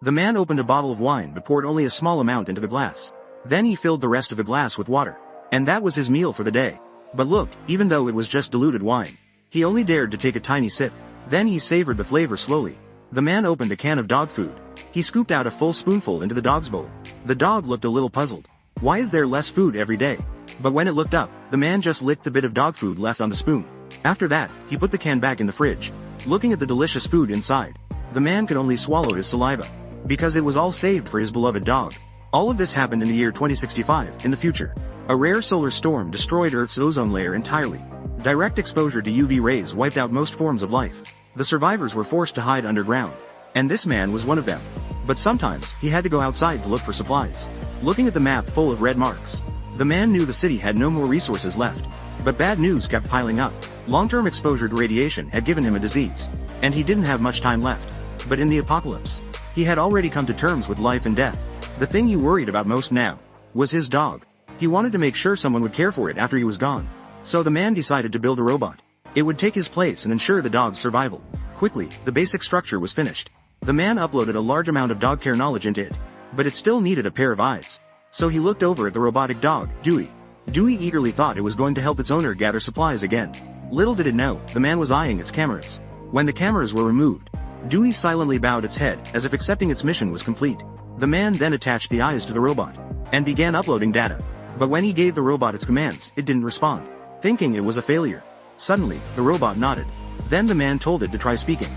The man opened a bottle of wine but poured only a small amount into the glass. Then he filled the rest of the glass with water. And that was his meal for the day. But look, even though it was just diluted wine, he only dared to take a tiny sip. Then he savored the flavor slowly. The man opened a can of dog food. He scooped out a full spoonful into the dog's bowl. The dog looked a little puzzled. Why is there less food every day? But when it looked up, the man just licked the bit of dog food left on the spoon. After that, he put the can back in the fridge. Looking at the delicious food inside, the man could only swallow his saliva, because it was all saved for his beloved dog. All of this happened in the year 2065, in the future. A rare solar storm destroyed Earth's ozone layer entirely. Direct exposure to UV rays wiped out most forms of life. The survivors were forced to hide underground. And this man was one of them. But sometimes, he had to go outside to look for supplies. Looking at the map full of red marks, the man knew the city had no more resources left. But bad news kept piling up. Long-term exposure to radiation had given him a disease. And he didn't have much time left. But in the apocalypse, he had already come to terms with life and death. The thing he worried about most now was his dog. He wanted to make sure someone would care for it after he was gone. So the man decided to build a robot. It would take his place and ensure the dog's survival. Quickly, the basic structure was finished. The man uploaded a large amount of dog care knowledge into it. But it still needed a pair of eyes. So he looked over at the robotic dog, Dewey. Dewey eagerly thought it was going to help its owner gather supplies again. Little did it know, the man was eyeing its cameras. When the cameras were removed, Dewey silently bowed its head, as if accepting its mission was complete. The man then attached the eyes to the robot, and began uploading data. But when he gave the robot its commands, it didn't respond. Thinking it was a failure. Suddenly, the robot nodded. Then the man told it to try speaking.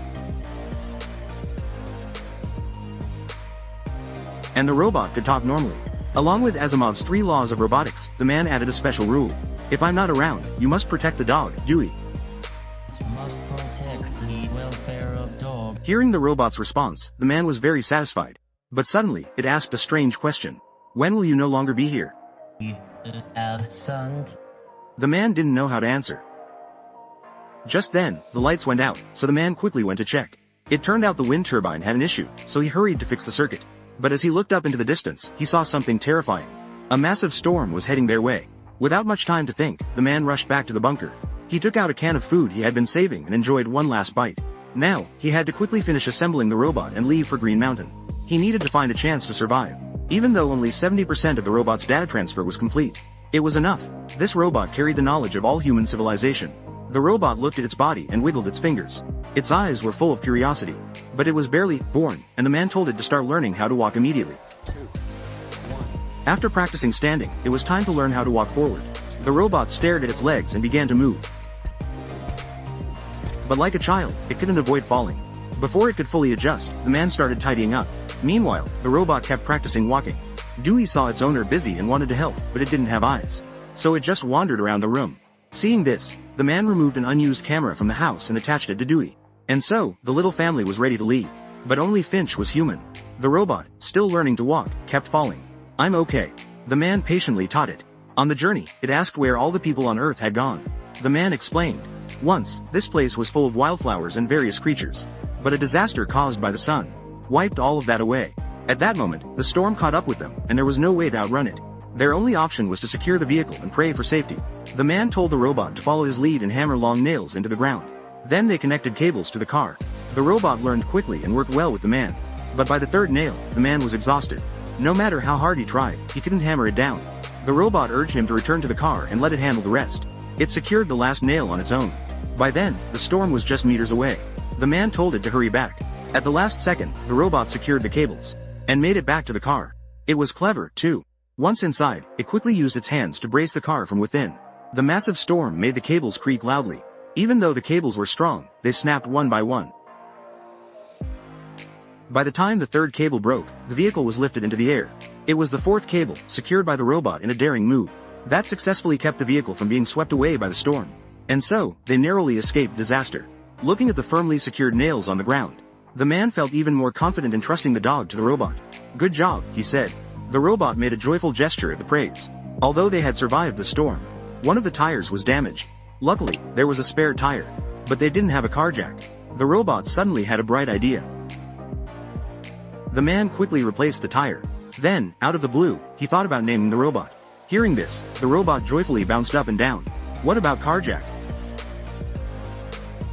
And the robot could talk normally. Along with Asimov's 3 laws of robotics, the man added a special rule. If I'm not around, you must protect the dog, Dewey. Must protect the welfare of dog. Hearing the robot's response, the man was very satisfied. But suddenly, it asked a strange question. When will you no longer be here? Absent. The man didn't know how to answer. Just then, the lights went out, so the man quickly went to check. It turned out the wind turbine had an issue, so he hurried to fix the circuit. But as he looked up into the distance, he saw something terrifying. A massive storm was heading their way. Without much time to think, the man rushed back to the bunker. He took out a can of food he had been saving and enjoyed one last bite. Now, he had to quickly finish assembling the robot and leave for Green Mountain. He needed to find a chance to survive. Even though only 70% of the robot's data transfer was complete, it was enough. This robot carried the knowledge of all human civilization. The robot looked at its body and wiggled its fingers. Its eyes were full of curiosity. But it was barely born, and the man told it to start learning how to walk immediately. 2, 1. After practicing standing, it was time to learn how to walk forward. The robot stared at its legs and began to move. But like a child, it couldn't avoid falling. Before it could fully adjust, the man started tidying up. Meanwhile, the robot kept practicing walking. Dewey saw its owner busy and wanted to help, but it didn't have eyes. So it just wandered around the room. Seeing this, the man removed an unused camera from the house and attached it to Dewey. And so, the little family was ready to leave. But only Finch was human. The robot, still learning to walk, kept falling. I'm okay. The man patiently taught it. On the journey, it asked where all the people on Earth had gone. The man explained. Once, this place was full of wildflowers and various creatures. But a disaster caused by the sun wiped all of that away. At that moment, the storm caught up with them, and there was no way to outrun it. Their only option was to secure the vehicle and pray for safety. The man told the robot to follow his lead and hammer long nails into the ground. Then they connected cables to the car. The robot learned quickly and worked well with the man. But by the 3rd nail, the man was exhausted. No matter how hard he tried, he couldn't hammer it down. The robot urged him to return to the car and let it handle the rest. It secured the last nail on its own. By then, the storm was just meters away. The man told it to hurry back. At the last second, the robot secured the cables and made it back to the car. It was clever, too. Once inside, it quickly used its hands to brace the car from within. The massive storm made the cables creak loudly. Even though the cables were strong, they snapped one by one. By the time the 3rd cable broke, the vehicle was lifted into the air. It was the 4th cable, secured by the robot in a daring move, that successfully kept the vehicle from being swept away by the storm. And so, they narrowly escaped disaster. Looking at the firmly secured nails on the ground, the man felt even more confident in trusting the dog to the robot. Good job, he said. The robot made a joyful gesture at the praise. Although they had survived the storm, one of the tires was damaged. Luckily, there was a spare tire. But they didn't have a car jack. The robot suddenly had a bright idea. The man quickly replaced the tire. Then, out of the blue, he thought about naming the robot. Hearing this, the robot joyfully bounced up and down. What about car jack?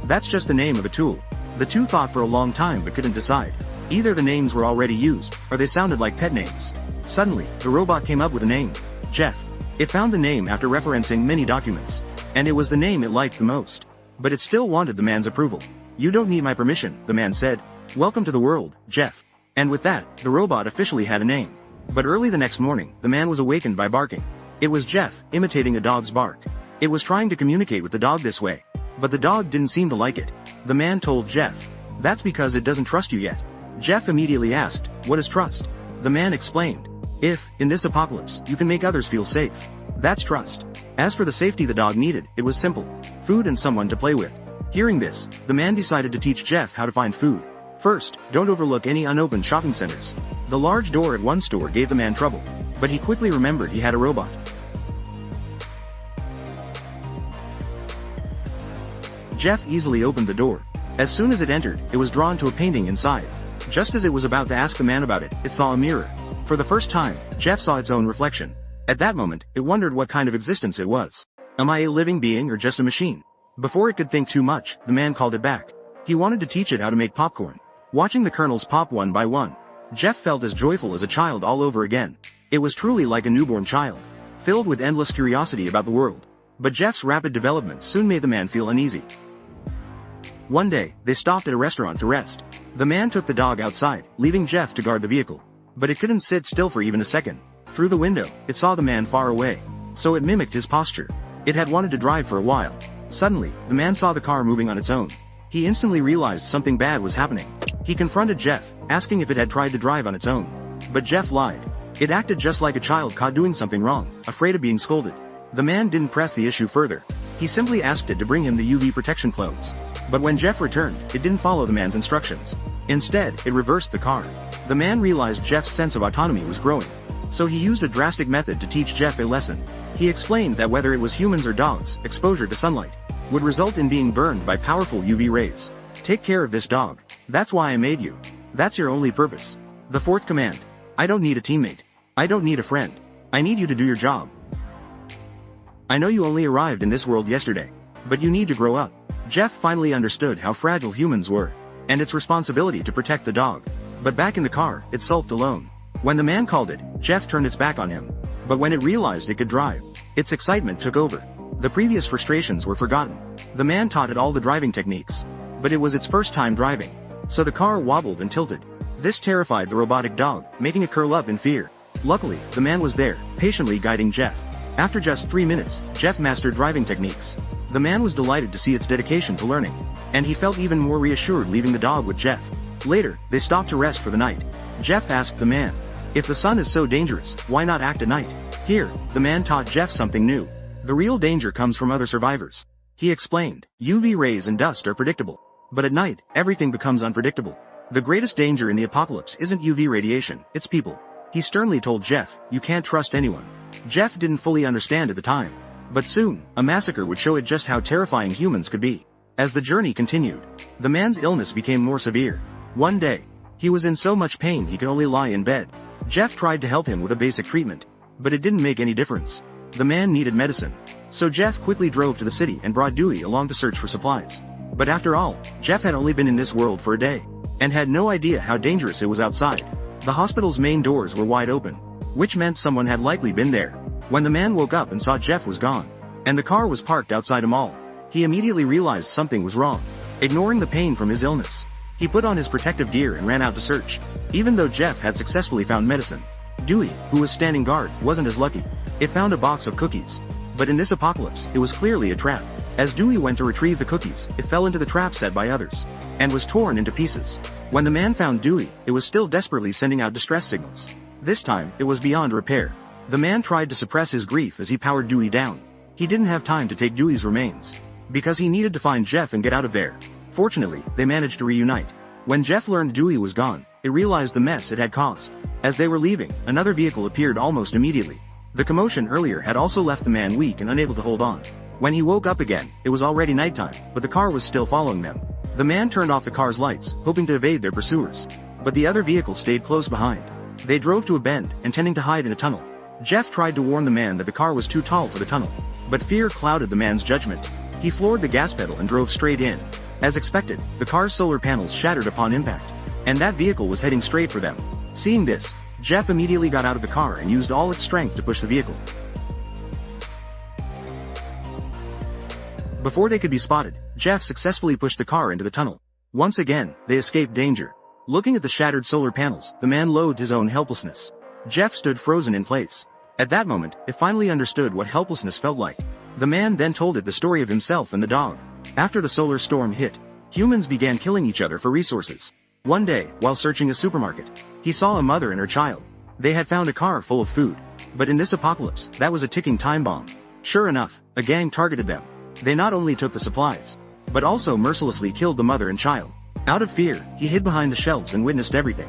That's just the name of a tool. The two thought for a long time but couldn't decide. Either the names were already used, or they sounded like pet names. Suddenly, the robot came up with a name. Jeff. It found the name after referencing many documents. And it was the name it liked the most. But it still wanted the man's approval. You don't need my permission, the man said. Welcome to the world, Jeff. And with that, the robot officially had a name. But early the next morning, the man was awakened by barking. It was Jeff, imitating a dog's bark. It was trying to communicate with the dog this way. But the dog didn't seem to like it. The man told Jeff. That's because it doesn't trust you yet. Jeff immediately asked, what is trust? The man explained. If, in this apocalypse, you can make others feel safe. That's trust. As for the safety the dog needed, it was simple. Food and someone to play with. Hearing this, the man decided to teach Jeff how to find food. First, don't overlook any unopened shopping centers. The large door at one store gave the man trouble. But he quickly remembered he had a robot. Jeff easily opened the door. As soon as it entered, it was drawn to a painting inside. Just as it was about to ask the man about it, it saw a mirror. For the first time, Jeff saw its own reflection. At that moment, it wondered what kind of existence it was. Am I a living being or just a machine? Before it could think too much, the man called it back. He wanted to teach it how to make popcorn. Watching the kernels pop one by one, Jeff felt as joyful as a child all over again. It was truly like a newborn child, filled with endless curiosity about the world. But Jeff's rapid development soon made the man feel uneasy. One day, they stopped at a restaurant to rest. The man took the dog outside, leaving Jeff to guard the vehicle. But it couldn't sit still for even a second. Through the window, it saw the man far away. So it mimicked his posture. It had wanted to drive for a while. Suddenly, the man saw the car moving on its own. He instantly realized something bad was happening. He confronted Jeff, asking if it had tried to drive on its own. But Jeff lied. It acted just like a child caught doing something wrong, afraid of being scolded. The man didn't press the issue further. He simply asked it to bring him the UV protection clothes. But when Jeff returned, it didn't follow the man's instructions. Instead, it reversed the car. The man realized Jeff's sense of autonomy was growing. So he used a drastic method to teach Jeff a lesson. He explained that whether it was humans or dogs, exposure to sunlight would result in being burned by powerful UV rays. Take care of this dog. That's why I made you. That's your only purpose. The fourth command. I don't need a teammate. I don't need a friend. I need you to do your job. I know you only arrived in this world yesterday, but you need to grow up. Jeff finally understood how fragile humans were, and its responsibility to protect the dog. But back in the car, it sulked alone. When the man called it, Jeff turned its back on him. But when it realized it could drive, its excitement took over. The previous frustrations were forgotten. The man taught it all the driving techniques. But it was its first time driving. So the car wobbled and tilted. This terrified the robotic dog, making it curl up in fear. Luckily, the man was there, patiently guiding Jeff. After just 3 minutes, Jeff mastered driving techniques. The man was delighted to see its dedication to learning. And he felt even more reassured leaving the dog with Jeff. Later, they stopped to rest for the night. Jeff asked the man, if the sun is so dangerous, why not act at night? Here, the man taught Jeff something new. The real danger comes from other survivors. He explained, UV rays and dust are predictable. But at night, everything becomes unpredictable. The greatest danger in the apocalypse isn't UV radiation, it's people. He sternly told Jeff, you can't trust anyone. Jeff didn't fully understand at the time. But soon, a massacre would show it just how terrifying humans could be. As the journey continued, the man's illness became more severe. One day, he was in so much pain he could only lie in bed. Jeff tried to help him with a basic treatment, but it didn't make any difference. The man needed medicine. So Jeff quickly drove to the city and brought Dewey along to search for supplies. But after all, Jeff had only been in this world for a day, and had no idea how dangerous it was outside. The hospital's main doors were wide open, which meant someone had likely been there. When the man woke up and saw Jeff was gone, and the car was parked outside a mall, he immediately realized something was wrong. Ignoring the pain from his illness, he put on his protective gear and ran out to search. Even though Jeff had successfully found medicine, Dewey, who was standing guard, wasn't as lucky. It found a box of cookies. But in this apocalypse, it was clearly a trap. As Dewey went to retrieve the cookies, it fell into the trap set by others, and was torn into pieces. When the man found Dewey, it was still desperately sending out distress signals. This time, it was beyond repair. The man tried to suppress his grief as he powered Dewey down. He didn't have time to take Dewey's remains, because he needed to find Jeff and get out of there. Fortunately, they managed to reunite. When Jeff learned Dewey was gone, it realized the mess it had caused. As they were leaving, another vehicle appeared almost immediately. The commotion earlier had also left the man weak and unable to hold on. When he woke up again, it was already nighttime, but the car was still following them. The man turned off the car's lights, hoping to evade their pursuers. But the other vehicle stayed close behind. They drove to a bend, intending to hide in a tunnel. Jeff tried to warn the man that the car was too tall for the tunnel, but fear clouded the man's judgment. He floored the gas pedal and drove straight in. As expected, the car's solar panels shattered upon impact. and that vehicle was heading straight for them. Seeing this, Jeff immediately got out of the car and used all its strength to push the vehicle. Before they could be spotted, Jeff successfully pushed the car into the tunnel. Once again, they escaped danger. Looking at the shattered solar panels, the man loathed his own helplessness. Jeff stood frozen in place. At that moment, it finally understood what helplessness felt like. The man then told it the story of himself and the dog. After the solar storm hit, humans began killing each other for resources. One day, while searching a supermarket, he saw a mother and her child. They had found a car full of food. But in this apocalypse, that was a ticking time bomb. Sure enough, a gang targeted them. They not only took the supplies, but also mercilessly killed the mother and child. Out of fear, he hid behind the shelves and witnessed everything.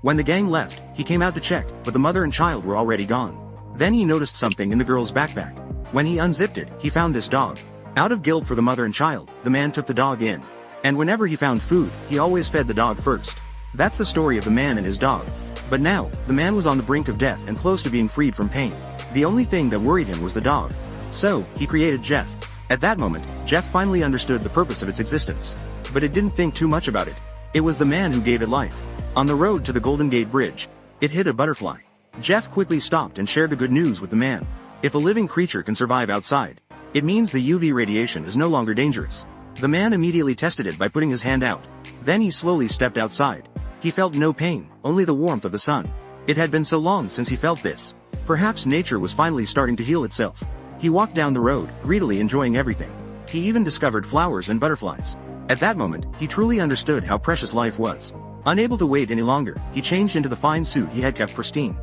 When the gang left, he came out to check, but the mother and child were already gone. Then he noticed something in the girl's backpack. When he unzipped it, he found this dog. Out of guilt for the mother and child, the man took the dog in. And whenever he found food, he always fed the dog first. That's the story of the man and his dog. But now, the man was on the brink of death and close to being freed from pain. The only thing that worried him was the dog. So, he created Jeff. At that moment, Jeff finally understood the purpose of its existence. But it didn't think too much about it. It was the man who gave it life. On the road to the Golden Gate Bridge, it hit a butterfly. Jeff quickly stopped and shared the good news with the man. If a living creature can survive outside, it means the UV radiation is no longer dangerous. The man immediately tested it by putting his hand out. Then he slowly stepped outside. He felt no pain, only the warmth of the sun. It had been so long since he felt this. Perhaps nature was finally starting to heal itself. He walked down the road, greedily enjoying everything. He even discovered flowers and butterflies. At that moment, he truly understood how precious life was. Unable to wait any longer, he changed into the fine suit he had kept pristine.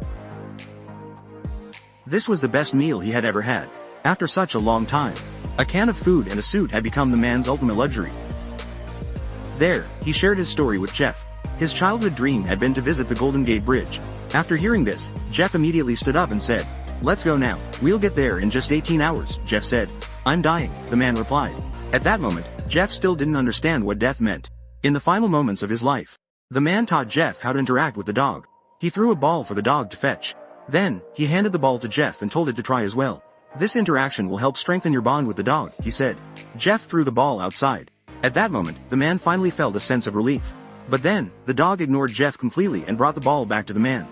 This was the best meal he had ever had. After such a long time, a can of food and a suit had become the man's ultimate luxury. There, he shared his story with Jeff. His childhood dream had been to visit the Golden Gate Bridge. After hearing this, Jeff immediately stood up and said, "Let's go now. We'll get there in just 18 hours, Jeff said. "I'm dying," the man replied. At that moment, Jeff still didn't understand what death meant. In the final moments of his life, the man taught Jeff how to interact with the dog. He threw a ball for the dog to fetch. Then, he handed the ball to Jeff and told it to try as well. "This interaction will help strengthen your bond with the dog," he said. Jeff threw the ball outside. At that moment, the man finally felt a sense of relief. But then, the dog ignored Jeff completely and brought the ball back to the man.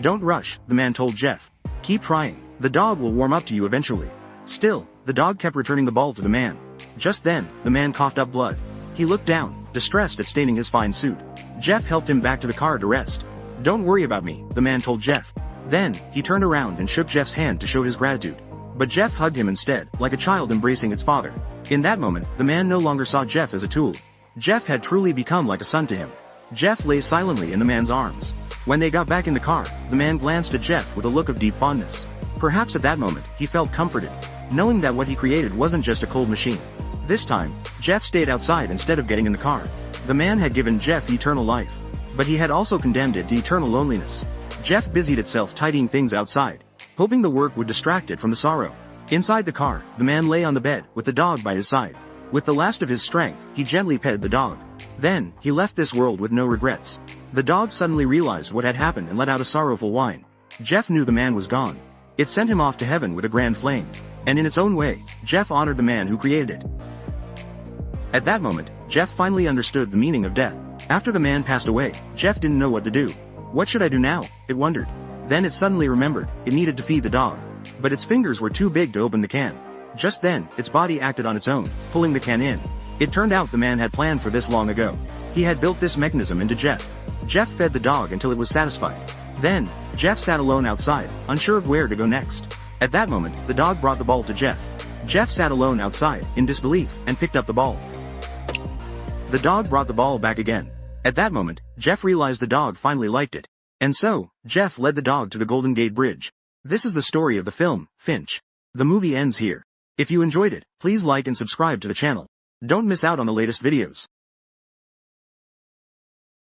"Don't rush," the man told Jeff. "Keep trying. The dog will warm up to you eventually." Still, the dog kept returning the ball to the man. Just then, the man coughed up blood. He looked down, distressed at staining his fine suit. Jeff helped him back to the car to rest. "Don't worry about me," the man told Jeff. Then, he turned around and shook Jeff's hand to show his gratitude. But Jeff hugged him instead, like a child embracing its father. In that moment, the man no longer saw Jeff as a tool. Jeff had truly become like a son to him. Jeff lay silently in the man's arms. When they got back in the car, the man glanced at Jeff with a look of deep fondness. Perhaps at that moment, he felt comforted, knowing that what he created wasn't just a cold machine. This time, Jeff stayed outside instead of getting in the car. The man had given Jeff eternal life, but he had also condemned it to eternal loneliness. Jeff busied itself tidying things outside, hoping the work would distract it from the sorrow. Inside the car, the man lay on the bed, with the dog by his side. With the last of his strength, he gently petted the dog. Then, he left this world with no regrets. The dog suddenly realized what had happened and let out a sorrowful whine. Jeff knew the man was gone. It sent him off to heaven with a grand flame. And in its own way, Jeff honored the man who created it. At that moment, Jeff finally understood the meaning of death. After the man passed away, Jeff didn't know what to do. What should I do now? It wondered. Then it suddenly remembered, it needed to feed the dog. But its fingers were too big to open the can. Just then, its body acted on its own, pulling the can in. It turned out the man had planned for this long ago. He had built this mechanism into Jeff. Jeff fed the dog until it was satisfied. Then, Jeff sat alone outside, unsure of where to go next. At that moment, the dog brought the ball to Jeff. Jeff sat alone outside, in disbelief, and picked up the ball. The dog brought the ball back again. At that moment, Jeff realized the dog finally liked it. And so, Jeff led the dog to the Golden Gate Bridge. This is the story of the film, Finch. The movie ends here. If you enjoyed it, please like and subscribe to the channel. Don't miss out on the latest videos.